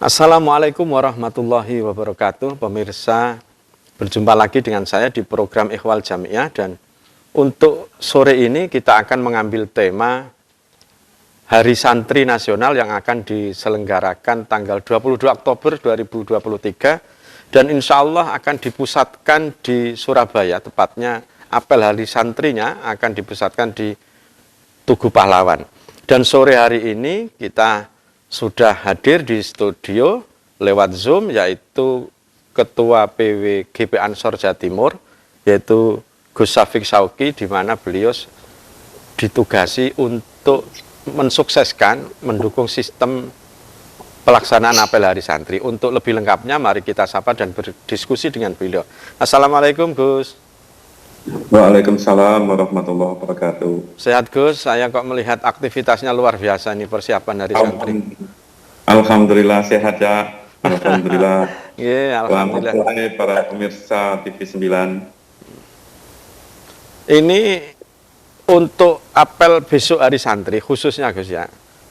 Assalamualaikum warahmatullahi wabarakatuh. Pemirsa, berjumpa lagi dengan saya di program Ikhwal Jamiah, dan untuk sore ini kita akan mengambil tema Hari Santri Nasional yang akan diselenggarakan tanggal 22 Oktober 2023 dan insya Allah akan dipusatkan di Surabaya, tepatnya apel Hari Santrinya akan dipusatkan di Tugu Pahlawan. Dan sore hari ini kita sudah hadir di studio lewat Zoom, yaitu Ketua PW GP Ansor Jawa Timur, yaitu Gus Syafiq Syauqi, di mana beliau ditugasi untuk mensukseskan, mendukung sistem pelaksanaan apel Hari Santri. Untuk lebih lengkapnya, mari kita sapa dan berdiskusi dengan beliau. Assalamualaikum, Gus. Waalaikumsalam warahmatullahi wabarakatuh. Sehat, Gus? Saya kok melihat aktivitasnya luar biasa nih, persiapan Hari Santri. Alhamdulillah sehat ya. Alhamdulillah. Yeah, alhamdulillah. Selamat sore para pemirsa TV 9. Ini untuk apel besok Hari Santri khususnya, Gus ya.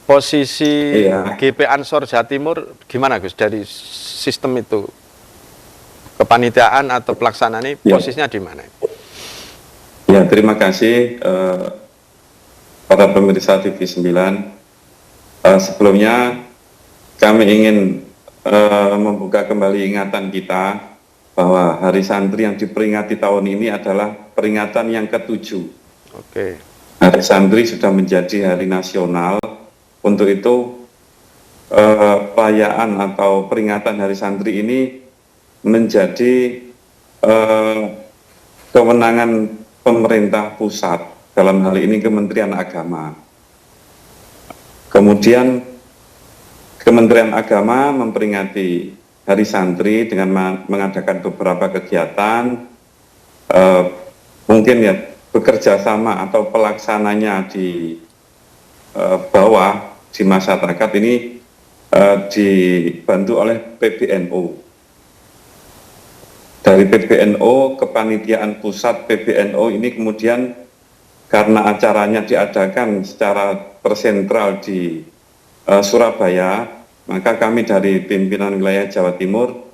Posisi GP Ansor Jawa Timur gimana, Gus, dari sistem itu? Kepanitiaan atau pelaksanaan ini posisinya di mana? Ya, terima kasih para pemirsa TV 9. Sebelumnya kami ingin membuka kembali ingatan kita bahwa Hari Santri yang diperingati tahun ini adalah peringatan yang ke-7. Oke. Hari Santri sudah menjadi hari nasional. Untuk itu perayaan atau peringatan Hari Santri ini menjadi kewenangan pemerintah pusat, dalam hal ini Kementerian Agama. Kemudian Kementerian Agama memperingati Hari Santri dengan mengadakan beberapa kegiatan, mungkin ya bekerja sama atau pelaksananya di bawah, di masyarakat ini dibantu oleh PBNU. Dari PBNU, kepanitiaan pusat PBNU ini kemudian karena acaranya diadakan secara tersentral di Surabaya, maka kami dari pimpinan wilayah Jawa Timur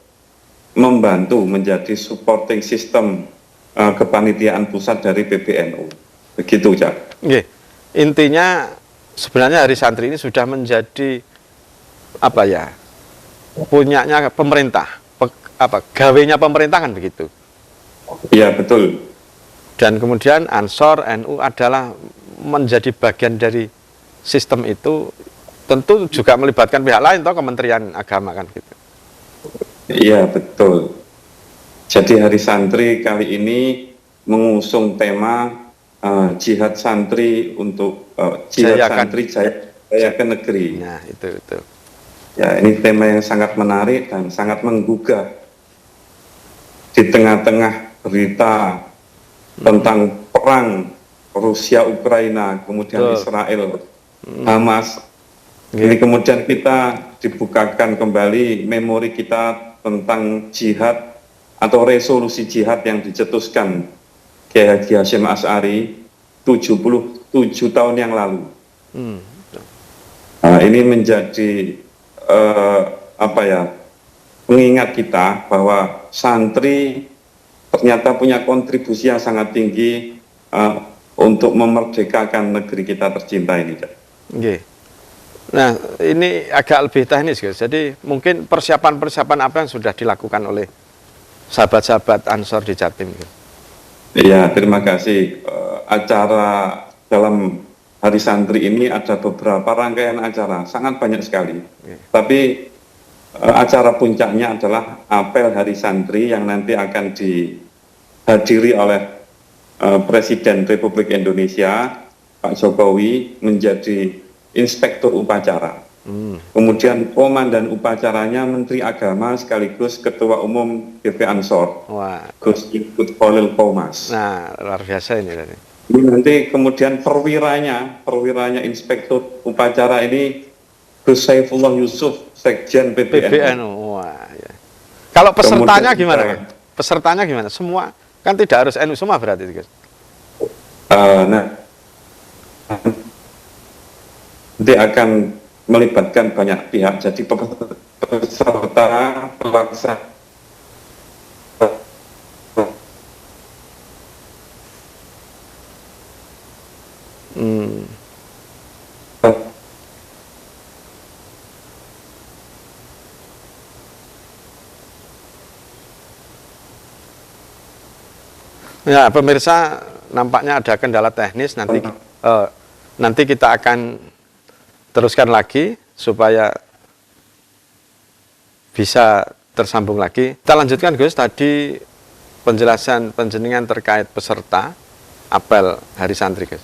membantu menjadi supporting system kepanitiaan pusat dari PBNU. Begitu, Cak. Intinya sebenarnya Hari Santri ini sudah menjadi apa ya? Punyanya pemerintah. Gawenya pemerintah kan begitu. Iya, betul. Dan kemudian Ansor NU adalah menjadi bagian dari sistem itu, tentu juga melibatkan pihak lain, toh Kementerian Agama kan gitu. Iya, betul. Jadi Hari Santri kali ini mengusung tema jihad santri untuk jihad santri jaya ke negeri. Nah, itu. Ya, ini tema yang sangat menarik dan sangat menggugah di tengah-tengah berita tentang perang Rusia Ukraina, kemudian Israel Hamas. Ini kemudian kita dibukakan kembali memori kita tentang jihad atau resolusi jihad yang dicetuskan Kiai Haji Hasyim Asy'ari 77 tahun yang lalu. Nah, ini menjadi mengingat kita bahwa santri ternyata punya kontribusi yang sangat tinggi untuk memerdekakan negeri kita tercinta ini. Nah, ini agak lebih teknis, guys. Jadi mungkin persiapan-persiapan apa yang sudah dilakukan oleh sahabat-sahabat Ansor di Jatim? Iya, terima kasih. Acara dalam Hari Santri ini ada beberapa rangkaian acara, sangat banyak sekali. Tapi acara puncaknya adalah apel Hari Santri yang nanti akan dihadiri oleh Presiden Republik Indonesia, Pak Jokowi, menjadi inspektur upacara. Kemudian komandan upacaranya Menteri Agama sekaligus Ketua Umum GP Ansor, Gus Ikut Khalil Qomas. Nah, luar biasa ini. Ini nanti kemudian perwiranya inspektur upacara ini Gus Saifullah Yusuf, Sekjen PBNU. Wah, ya. Kalau pesertanya gimana? Pesertanya gimana? Semua kan tidak harus NU semua berarti, Gus. Nanti akan melibatkan banyak pihak. Jadi peserta pelaksana Ya, pemirsa, nampaknya ada kendala teknis. Nanti kita akan teruskan lagi supaya bisa tersambung lagi. Kita lanjutkan, Gus. Tadi penjelasan penjenengan terkait peserta apel Hari Santri, Gus.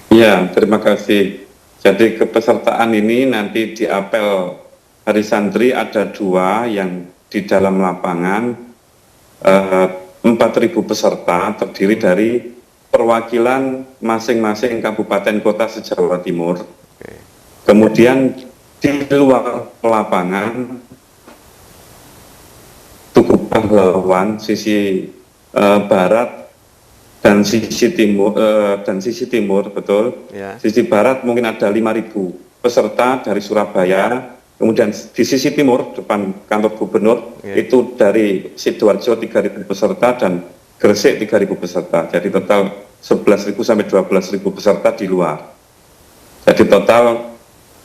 Ya, terima kasih. Jadi kepesertaan ini nanti di apel Hari Santri ada 2 yang di dalam lapangan 4.000 peserta terdiri dari perwakilan masing-masing kabupaten kota se-Jawa Timur. Kemudian di luar lapangan Tugu Pahlawan sisi barat dan sisi timur, betul. Ya. Sisi barat mungkin ada 5.000 peserta dari Surabaya. Kemudian di sisi timur, depan kantor gubernur, itu dari Sidoarjo 3.000 peserta dan Gresik 3.000 peserta. Jadi total 11.000 sampai 12.000 peserta di luar. Jadi total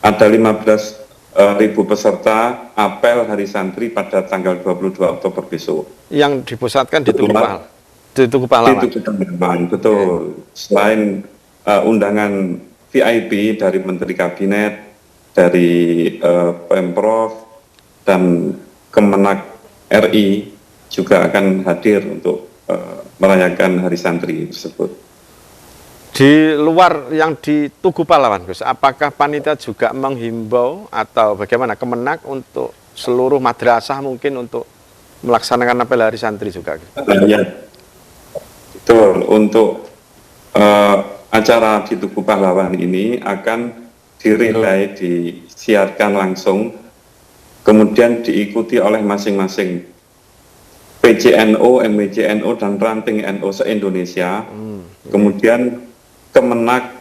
ada 15.000 peserta apel Hari Santri pada tanggal 22 Oktober besok. Yang dipusatkan di Tugu Pahlawan. Di Tugu Pahlawan. Di Tugu Pahlawan, betul. Selain undangan VIP dari Menteri Kabinet, dari Pemprov dan Kemenak RI juga akan hadir untuk merayakan Hari Santri tersebut. Di luar yang di Tugu Pahlawan, Gus, apakah panitia juga menghimbau atau bagaimana Kemenak untuk seluruh madrasah mungkin untuk melaksanakan apel Hari Santri juga, Gus? Ya, betul. Untuk acara di Tugu Pahlawan ini akan direlay, disiarkan langsung, kemudian diikuti oleh masing-masing PJNO, MWJNO, dan ranting NO se-Indonesia. Kemudian Kemenak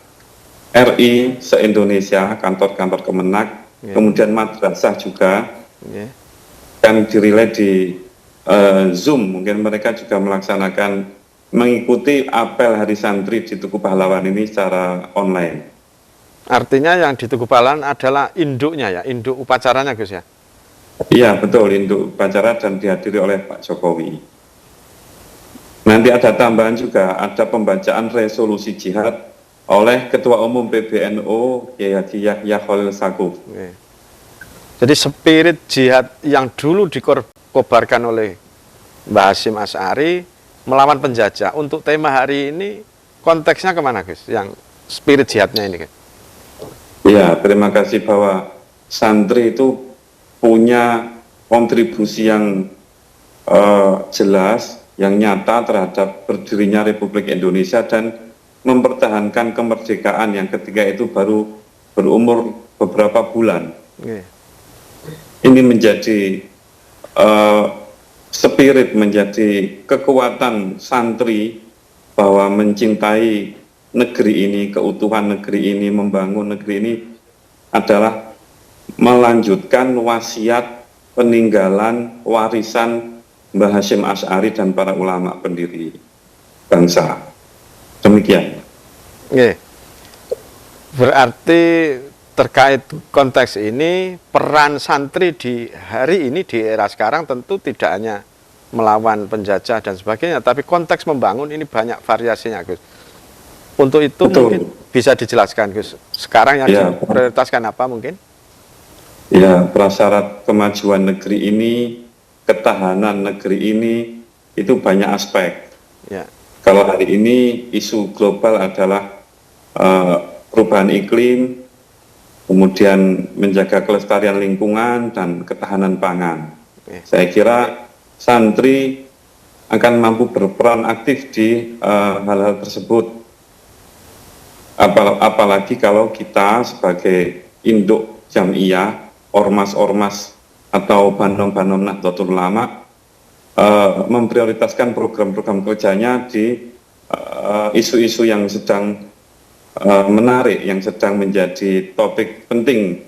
RI se-Indonesia, kantor-kantor Kemenak, kemudian madrasah juga, kan direlay di Zoom. Mungkin mereka juga mengikuti apel Hari Santri di Tugu Pahlawan ini secara online. Artinya yang di Tugu Pahlawan adalah induknya ya, induk upacaranya, Gus ya? Iya, betul, induk upacara dan dihadiri oleh Pak Jokowi. Nanti ada tambahan juga, ada pembacaan resolusi jihad oleh Ketua Umum PBNU Kiai Haji Yahya Khalil Stakuf. Jadi spirit jihad yang dulu dikobarkan oleh Mbah Hasyim Asy'ari melawan penjajah, untuk tema hari ini konteksnya kemana, Gus? Yang spirit jihadnya ini, Gus? Ya, terima kasih bahwa santri itu punya kontribusi yang jelas, yang nyata terhadap berdirinya Republik Indonesia dan mempertahankan kemerdekaan yang ketika itu baru berumur beberapa bulan. Ini menjadi spirit, menjadi kekuatan santri bahwa mencintai negeri ini, keutuhan negeri ini, membangun negeri ini adalah melanjutkan wasiat peninggalan warisan Mbah Hasyim Asy'ari dan para ulama pendiri bangsa. Demikian. Berarti terkait konteks ini, peran santri di hari ini, di era sekarang tentu tidak hanya melawan penjajah dan sebagainya, tapi konteks membangun ini banyak variasinya, Gus. Untuk itu mungkin bisa dijelaskan, Gus. Sekarang yang diprioritaskan apa mungkin? Ya, prasyarat kemajuan negeri ini, ketahanan negeri ini, itu banyak aspek. Ya. Kalau hari ini isu global adalah perubahan iklim, kemudian menjaga kelestarian lingkungan dan ketahanan pangan. Saya kira santri akan mampu berperan aktif di hal-hal tersebut. Apalagi kalau kita sebagai induk jam'iyah, ormas-ormas atau banom-banom Nahdlatul Ulama memprioritaskan program-program kerjanya di isu-isu yang sedang menarik, yang sedang menjadi topik penting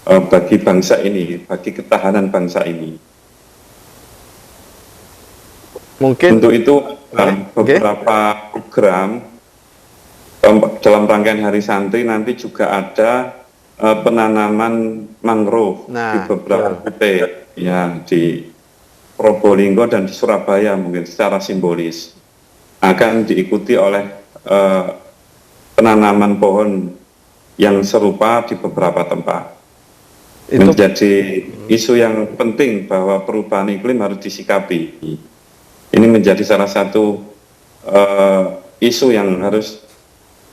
bagi bangsa ini, bagi ketahanan bangsa ini. Mungkin Untuk itu Oke. beberapa program dalam rangkaian Hari Santri nanti juga ada penanaman mangrove di Nah, beberapa betul. titik, ya di Probolinggo dan di Surabaya mungkin secara simbolis akan diikuti oleh penanaman pohon yang serupa di beberapa tempat. Itu Menjadi isu yang penting bahwa perubahan iklim harus disikapi. Ini menjadi salah satu isu yang harus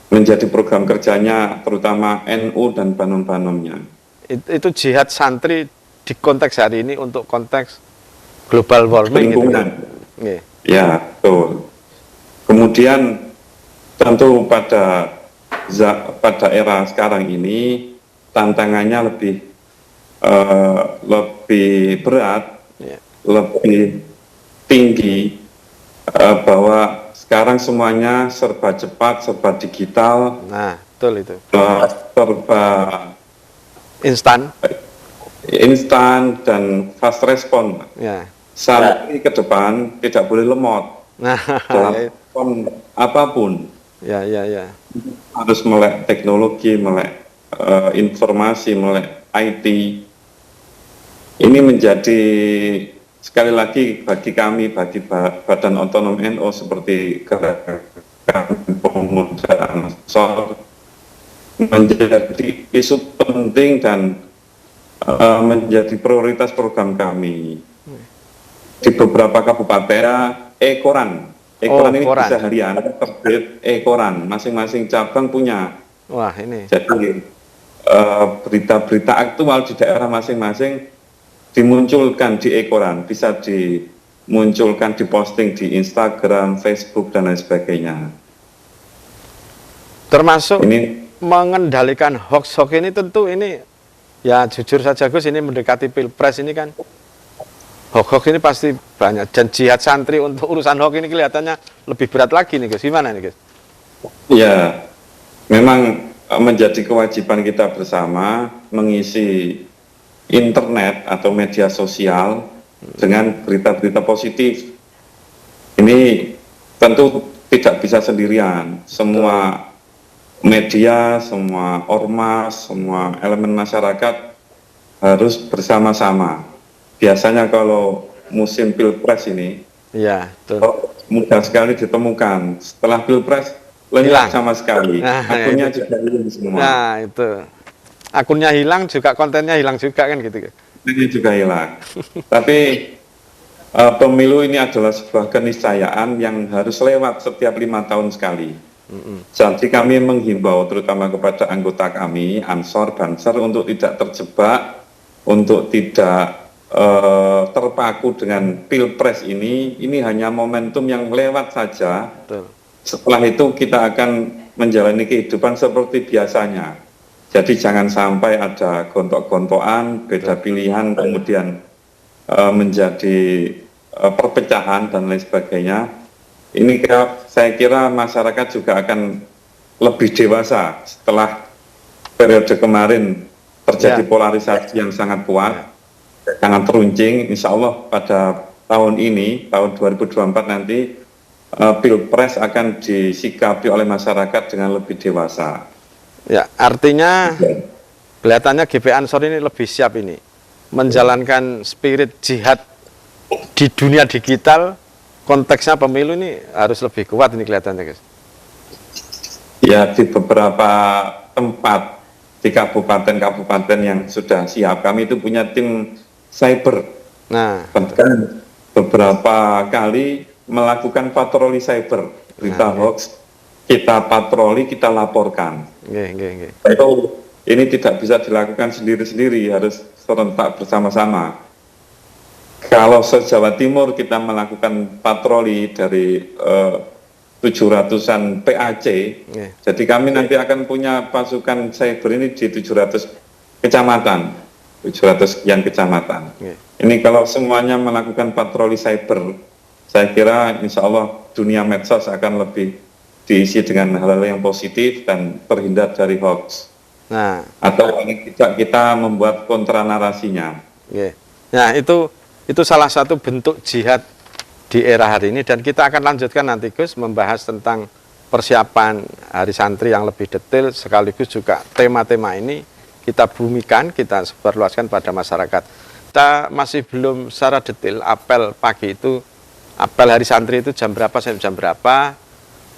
menjadi program kerjanya terutama NU dan banom-banomnya. itu jihad santri di konteks hari ini untuk konteks global warming gitu kan. Lingkungan. Nggih. Ya, betul. Kemudian tentu pada era sekarang ini tantangannya lebih berat, Ya. lebih tinggi, bahwa sekarang semuanya serba cepat, serba digital, Nah, betul itu. serba Instan. instan dan fast respon. Ya. Santri ke depan tidak boleh lemot Nah, dalam ya, respon apapun. ya. Harus melek teknologi, melek informasi, melek IT. Ini menjadi sekali lagi bagi kami, bagi Badan Otonom NU seperti Gerakan Pemuda Ansor, menjadi isu penting dan menjadi prioritas program kami. Di beberapa kabupaten, e-koran ini koran. bisa harian, terbit e-koran, masing-masing cabang punya. Wah, ini. Jadi berita-berita aktual di daerah masing-masing dimunculkan di e-koran, bisa dimunculkan, diposting di Instagram, Facebook, dan lain sebagainya. Termasuk Ini mengendalikan hoax ini tentu ini ya jujur saja Gus, ini mendekati Pilpres ini kan hoax ini pasti banyak, dan jihad santri untuk urusan hoax ini kelihatannya lebih berat lagi nih Gus. Gimana nih Gus? ya memang menjadi kewajiban kita bersama mengisi internet atau media sosial dengan berita-berita positif. Ini tentu tidak bisa sendirian. Semua media, semua ormas, semua elemen masyarakat harus bersama-sama. Biasanya kalau musim Pilpres ini Iya, betul. mudah sekali ditemukan. Setelah Pilpres Hilang. lenyap sama sekali. Nah, Akunnya itu. juga hilang semua. Nah, itu. Akunnya hilang juga, kontennya hilang juga kan gitu. Ini juga hilang. Tapi pemilu ini adalah sebuah keniscayaan yang harus lewat setiap 5 tahun sekali. Jadi kami menghimbau terutama kepada anggota kami, Ansor, Banser, untuk tidak terjebak, untuk tidak terpaku dengan Pilpres ini hanya momentum yang lewat saja. Betul. Setelah itu kita akan menjalani kehidupan seperti biasanya. Jadi jangan sampai ada gontok-gontokan, beda pilihan, kemudian menjadi perpecahan dan lain sebagainya. Ini saya kira masyarakat juga akan lebih dewasa setelah periode kemarin terjadi polarisasi yang sangat kuat, sangat teruncing. Insya Allah pada tahun ini, tahun 2024 nanti, Pilpres akan disikapi oleh masyarakat dengan lebih dewasa. Ya, artinya kelihatannya GP Ansor ini lebih siap ini menjalankan spirit jihad di dunia digital. Konteksnya pemilu ini harus lebih kuat ini kelihatannya, guys. Ya, di beberapa tempat di kabupaten-kabupaten yang sudah siap, kami itu punya tim cyber. Nah, Bahkan beberapa kali melakukan patroli cyber, berita hoax, kita patroli, kita laporkan. nggih. Itu ini tidak bisa dilakukan sendiri-sendiri, harus serentak bersama-sama. Kalau se-Jawa Timur kita melakukan patroli dari 700-an PAC, jadi kami nanti akan punya pasukan cyber ini di 700 kecamatan, 700 sekian kecamatan. Ini kalau semuanya melakukan patroli cyber, saya kira insya Allah dunia medsos akan lebih diisi dengan hal-hal yang positif dan terhindar dari hoax. Nah, atau paling tidak kita membuat kontra narasinya. nggih. Nah, itu salah satu bentuk jihad di era hari ini, dan kita akan lanjutkan nanti Gus membahas tentang persiapan Hari Santri yang lebih detail, sekaligus juga tema-tema ini kita bumikan, kita sebarluaskan pada masyarakat. Kita masih belum secara detail apel pagi itu, apel Hari Santri itu jam berapa sampai jam berapa.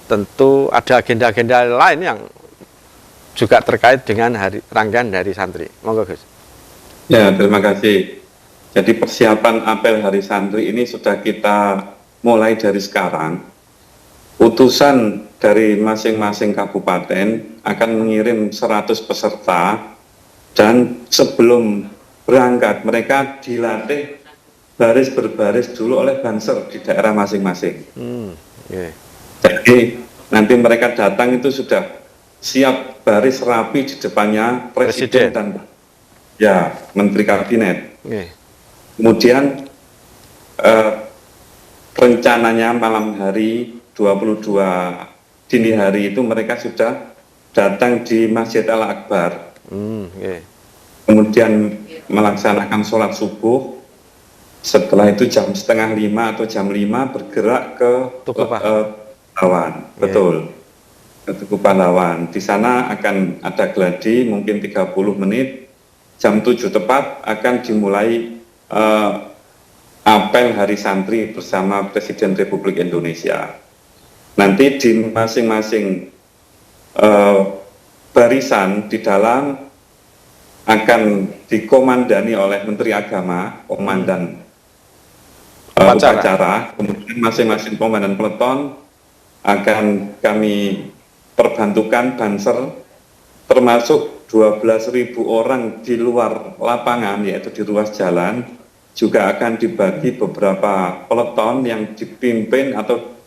Tentu ada agenda-agenda lain yang juga terkait dengan rangkaian Hari Santri. Monggo Gus. Ya, terima kasih. Jadi persiapan apel Hari Santri ini sudah kita mulai dari sekarang. Utusan dari masing-masing kabupaten akan mengirim 100 peserta, dan sebelum berangkat mereka dilatih baris berbaris dulu oleh banser di daerah masing-masing. Yeah. Jadi nanti mereka datang itu sudah siap baris rapi di depannya Presiden dan ya Menteri Kabinet. Yeah. Kemudian rencananya malam hari 22 dini hari itu mereka sudah datang di Masjid Al-Akbar. Yeah. Kemudian melaksanakan sholat subuh. Setelah itu jam 4:30 atau jam 5 bergerak ke Tugu Pahlawan. Betul. Ke Tugu Pahlawan. Di sana akan ada gladi mungkin 30 menit. Jam 7 tepat akan dimulai apel Hari Santri bersama Presiden Republik Indonesia. Nanti di masing-masing barisan di dalam akan dikomandani oleh Menteri Agama, komandan upacara. Kemudian masing-masing komandan peleton akan kami perbantukan banser, termasuk 12.000 orang di luar lapangan, yaitu di ruas jalan, juga akan dibagi beberapa peleton yang dipimpin atau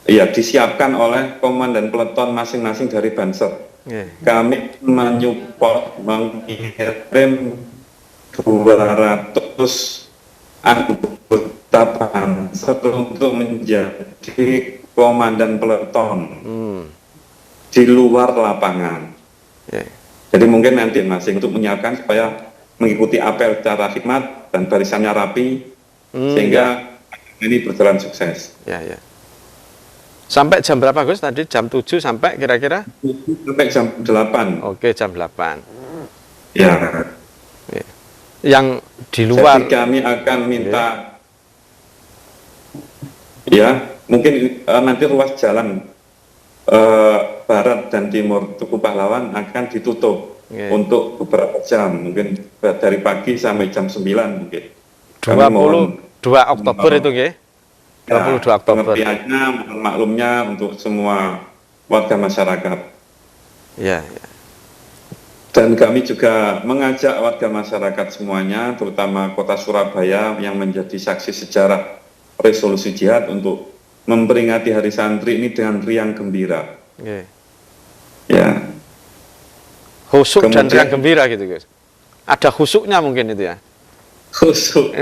disiapkan oleh komandan peleton masing-masing dari banser. Kami menyupport, mengirim 200 anggota banser untuk menjadi komandan peleton di luar lapangan. Jadi mungkin nanti masing untuk menyiapkan supaya mengikuti apel secara hikmat dan barisannya rapi, sehingga ini berjalan sukses. Ya. Sampai jam berapa Gus? Tadi jam 7 sampai kira-kira? Sampai jam 8. Oke, jam 8. Ya. Yang di luar. Jadi kami akan minta, ya, mungkin nanti ruas jalan barat dan timur Tugu Pahlawan akan ditutup untuk beberapa jam, mungkin dari pagi sampai jam 9 mungkin. 22 Oktober itu nggih. 22 Oktober. Pengertiannya, maklumnya untuk semua warga masyarakat. Ya. Dan kami juga mengajak warga masyarakat semuanya, terutama kota Surabaya yang menjadi saksi sejarah resolusi jihad, untuk memperingati Hari Santri ini dengan riang gembira. Ya. Khusuk dan riang gembira gitu guys. Ada khusuknya mungkin itu ya. Khusuk.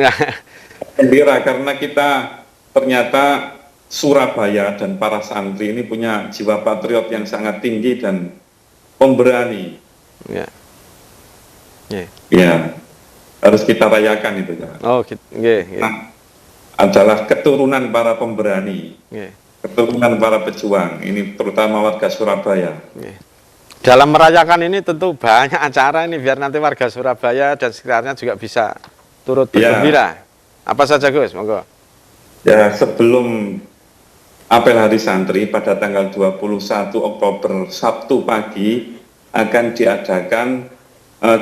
Gembira karena kita ternyata Surabaya dan para santri ini punya jiwa patriot yang sangat tinggi dan pemberani. Ya, harus kita rayakan itu. Oh, nah, adalah keturunan para pemberani, keturunan para pejuang. Ini terutama warga Surabaya. Dalam merayakan ini tentu banyak acara ini biar nanti warga Surabaya dan sekitarnya juga bisa turut bergembira. Apa saja Gus? Monggo. Ya, sebelum apel Hari Santri pada tanggal 21 Oktober Sabtu pagi akan diadakan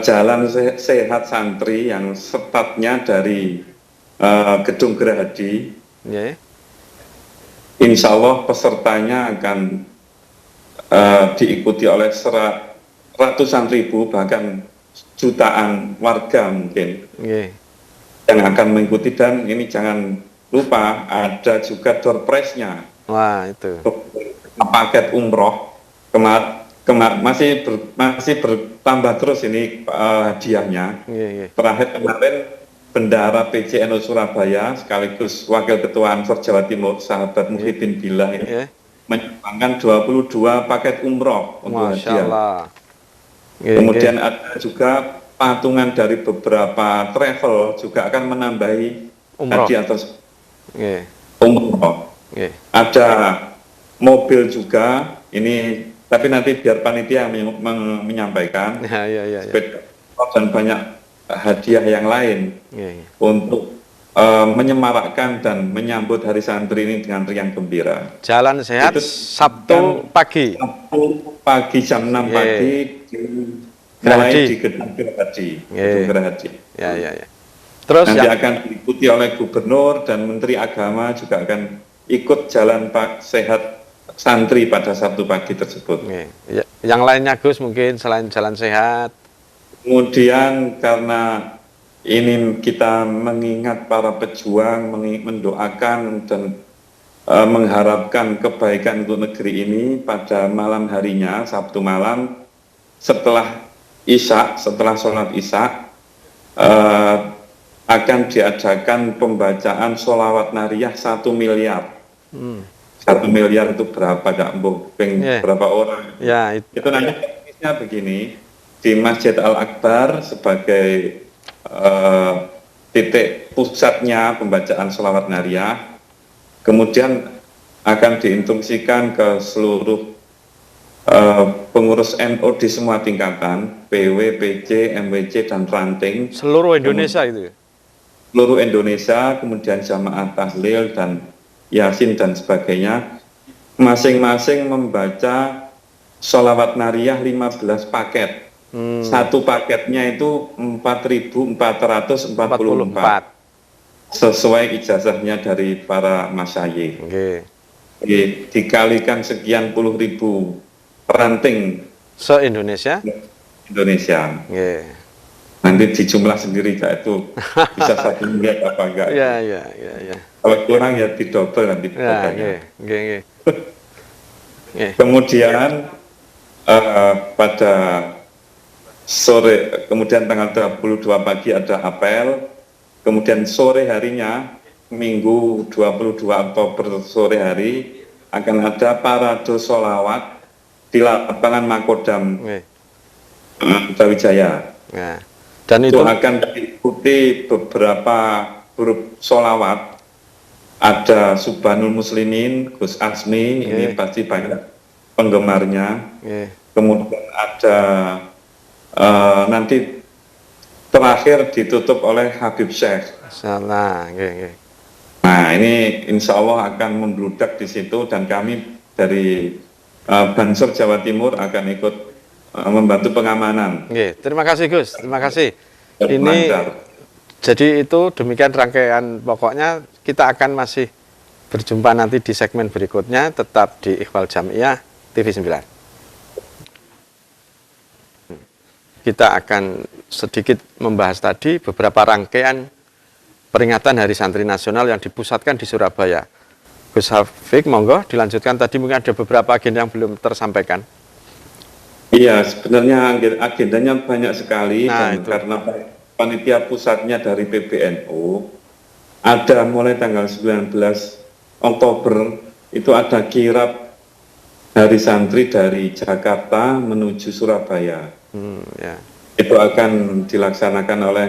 jalan sehat santri yang startnya dari Gedung Gerahadi. Insya Allah pesertanya akan diikuti oleh ratusan ribu bahkan jutaan warga mungkin yang akan mengikuti, dan ini jangan lupa ada juga door prize-nya. Wah, itu. Paket umroh masih bertambah terus ini hadiahnya. Terakhir kemarin Bendahara PCNU Surabaya sekaligus Wakil Ketua Ansor Jawa Timur, sahabat Muhyiddin Billah ini menyumbangkan 22 paket umroh untuk Masya hadiah. Allah. Nggih, Kemudian nggih. ada juga patungan dari beberapa travel juga akan menambahi Umroh. hadiah tersebut Nggih, umroh. nggih. Ada mobil juga, ini tapi nanti biar panitia yang menyampaikan, Ya, ya, ya, ya. sepeda dan banyak hadiah yang lain Nggih. untuk menyemarakkan dan menyambut Hari Santri ini dengan riang gembira. Jalan sehat Itu Sabtu pagi. Sabtu pagi jam 6 Nggih. pagi Gerahadi. mulai di Gedung Gerahadi. Gedung Gerahadi. Ya, ya, ya. Terus Nanti yang akan diikuti oleh Gubernur dan Menteri Agama juga akan ikut jalan sehat santri pada Sabtu pagi tersebut. nggih. Ya, yang lainnya Gus mungkin selain jalan sehat. Kemudian karena ini kita mengingat para pejuang, mendoakan dan mengharapkan kebaikan untuk negeri ini pada malam harinya, Sabtu malam, setelah Isya, setelah sholat Isya, akan diadakan pembacaan sholawat nariyah 1 miliar. 1 miliar itu berapa, Kak Mbok? Berapa orang? Ya, Itu nanti teknisnya begini, di Masjid Al-Akbar sebagai titik pusatnya pembacaan sholawat nariyah, kemudian akan diinstruksikan ke seluruh pengurus NU di semua tingkatan, PW, PC, MWC, dan ranting. seluruh Indonesia itu. Seluruh Indonesia, kemudian jamaah tahlil dan yasin dan sebagainya, masing-masing membaca sholawat nariyah 15 paket. Satu paketnya itu 4.444 sesuai ijazahnya dari para masyayikh. Dikalikan sekian puluh ribu ranting se-Indonesia. Indonesia. Nanti dijumlah sendiri, Kak, itu bisa 1 miliar apa enggak. Ya, ya, ya, ya. Kalau kurang ya didobel nanti. Ya, Kemudian pada sore, kemudian tanggal 22 pagi ada apel, kemudian sore harinya, Minggu 22 Oktober sore hari, akan ada parade sholawat di lapangan Makodam Brawijaya. Dan itu akan diikuti beberapa grup sholawat, ada Subhanul Muslimin, Gus Asmi, ini pasti banyak penggemarnya. Kemudian ada nanti terakhir ditutup oleh Habib Syekh. Salah. Nah, ini insya Allah akan membludak di situ dan kami dari Bansur Jawa Timur akan ikut membantu pengamanan. Terima kasih Gus, terima kasih. Ini jadi itu demikian rangkaian pokoknya. Kita akan masih berjumpa nanti di segmen berikutnya, tetap di Ikhwal Jamiah TV 9. Kita akan sedikit membahas tadi beberapa rangkaian peringatan Hari Santri Nasional yang dipusatkan di Surabaya. Gus Hafik, monggo dilanjutkan. Tadi mungkin ada beberapa agenda yang belum tersampaikan. Iya, sebenarnya agendanya banyak sekali, dan itu. karena panitia pusatnya dari PBNU, ada mulai tanggal 19 Oktober, itu ada kirab Hari Santri dari Jakarta menuju Surabaya. Itu akan dilaksanakan oleh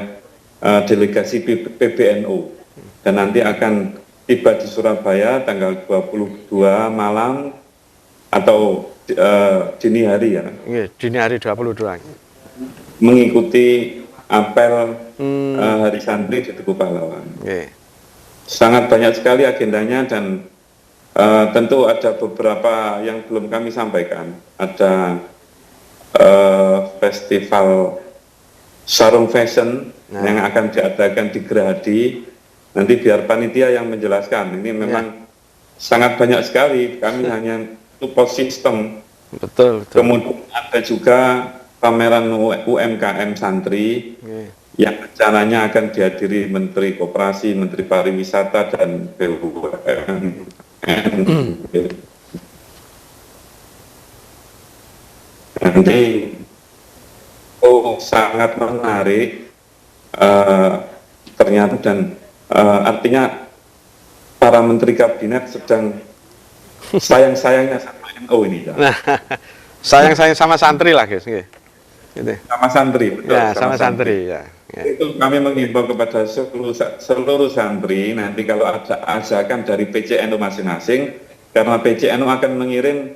delegasi PBNU, dan nanti akan tiba di Surabaya tanggal 22 malam atau dini hari ya. Dini hari 22. Mengikuti apel Hari Santri di Tugu Pahlawan. Sangat banyak sekali agendanya, dan tentu ada beberapa yang belum kami sampaikan. Ada festival sarung fashion yang akan diadakan di Gerahadi. Nanti biar panitia yang menjelaskan. Ini memang sangat banyak sekali. Kami hanya support system. Betul. Kemudian ada juga pameran UMKM santri yang rencananya akan dihadiri Menteri Koperasi, Menteri Pariwisata, dan BUMN. Nanti sangat menarik ternyata, dan artinya para menteri kabinet sedang sayang-sayangnya sama NU ini ya. Nah, sayang-sayang sama santri lah, guys. Gitu. Sama santri, betul. Ya, sama santri ya. Ya. Itu kami mengimbau kepada seluruh santri, nanti kalau ada ajakan dari PCNU masing-masing, karena PCNU akan mengirim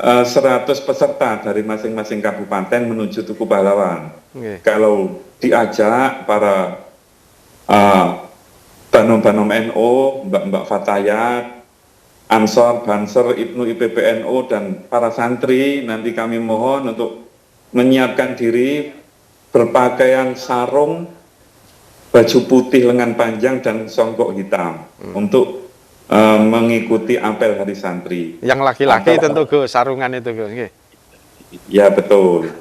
100 peserta dari masing-masing kabupaten menuju Tugu Pahlawan. Okay. Kalau diajak para Banom-Banom NU, Mbak-Mbak Fatayat, Ansor, Banser, Ibnu IPPNU, dan para santri, nanti kami mohon untuk menyiapkan diri berpakaian sarung, baju putih lengan panjang, dan songkok hitam untuk mengikuti apel Hari Santri. Yang laki-laki tentu Gus, sarungan itu Gus. Ya betul.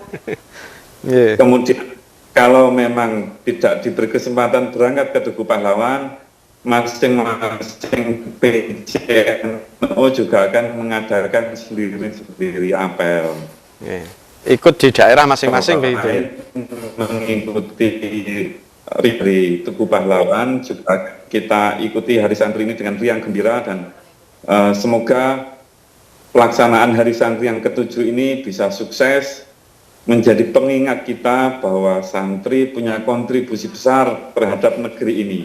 Yeah. Kemudian kalau memang tidak diberi kesempatan berangkat ke Tugu Pahlawan, masing-masing PCNU juga akan mengadakan sendiri-sendiri apel. Yeah. Ikut di daerah masing-masing begitu. Mengikuti dari Tugu Pahlawan juga kita ikuti Hari Santri ini dengan riang gembira, dan semoga pelaksanaan Hari Santri yang ke-7 ini bisa sukses, menjadi pengingat kita bahwa santri punya kontribusi besar terhadap negeri ini.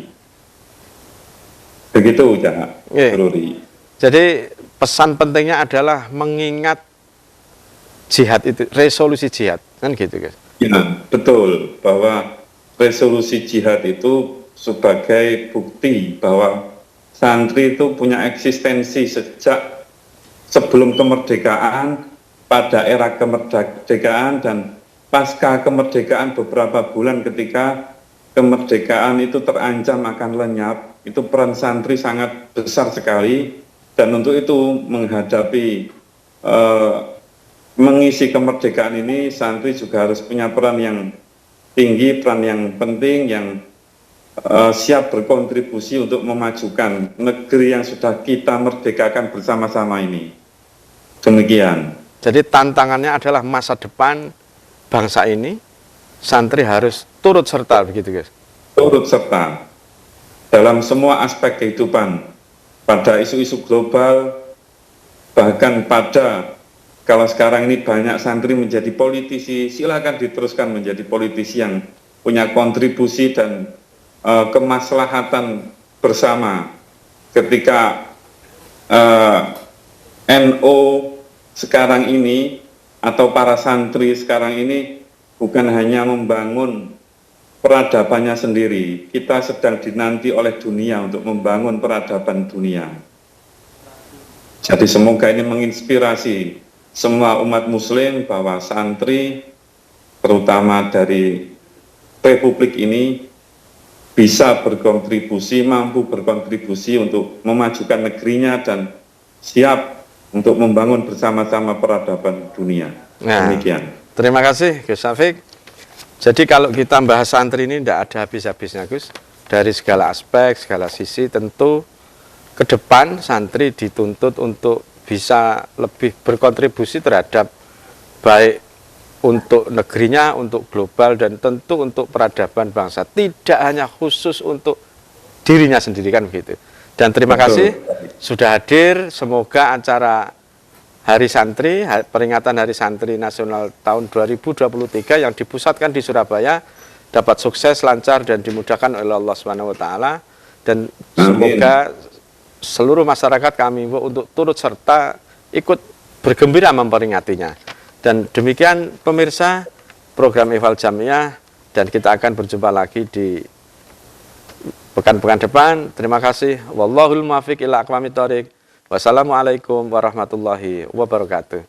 Begitu ya, Ruri. Jadi pesan pentingnya adalah mengingat jihad itu, resolusi jihad, kan gitu guys? Ya, betul, bahwa resolusi jihad itu sebagai bukti bahwa santri itu punya eksistensi sejak sebelum kemerdekaan, pada era kemerdekaan, dan pasca kemerdekaan beberapa bulan ketika kemerdekaan itu terancam akan lenyap. Itu peran santri sangat besar sekali, dan untuk itu menghadapi mengisi kemerdekaan ini, santri juga harus punya peran yang tinggi, peran yang penting, yang siap berkontribusi untuk memajukan negeri yang sudah kita merdekakan bersama-sama ini. Demikian. Jadi tantangannya adalah masa depan bangsa ini, santri harus turut serta, begitu guys? Turut serta dalam semua aspek kehidupan, pada isu-isu global, bahkan pada, kalau sekarang ini banyak santri menjadi politisi, silakan diteruskan menjadi politisi yang punya kontribusi dan kemaslahatan bersama. Ketika NU sekarang ini atau para santri sekarang ini bukan hanya membangun peradabannya sendiri, kita sedang dinanti oleh dunia untuk membangun peradaban dunia. Jadi semoga ini menginspirasi semua umat muslim bahwa santri, terutama dari Republik ini, bisa berkontribusi, mampu berkontribusi untuk memajukan negerinya dan siap untuk membangun bersama-sama peradaban dunia. Nah, demikian. Terima kasih Gus Syafiq. Jadi kalau kita bahas santri ini tidak ada habis-habisnya Gus. Dari segala aspek, segala sisi, tentu ke depan santri dituntut untuk bisa lebih berkontribusi terhadap baik untuk negerinya, untuk global, dan tentu untuk peradaban bangsa. Tidak hanya khusus untuk dirinya sendiri, kan begitu. Dan terima kasih sudah hadir. Semoga acara Hari Santri, peringatan Hari Santri Nasional tahun 2023 yang dipusatkan di Surabaya dapat sukses, lancar, dan dimudahkan oleh Allah SWT. Dan semoga seluruh masyarakat kami untuk turut serta ikut bergembira memperingatinya. Dan demikian pemirsa program Ihwal Jamiah, dan kita akan berjumpa lagi di pekan-pekan depan. Terima kasih. Wallahul muwaffiq ila aqwamit thoriq. Wassalamualaikum warahmatullahi wabarakatuh.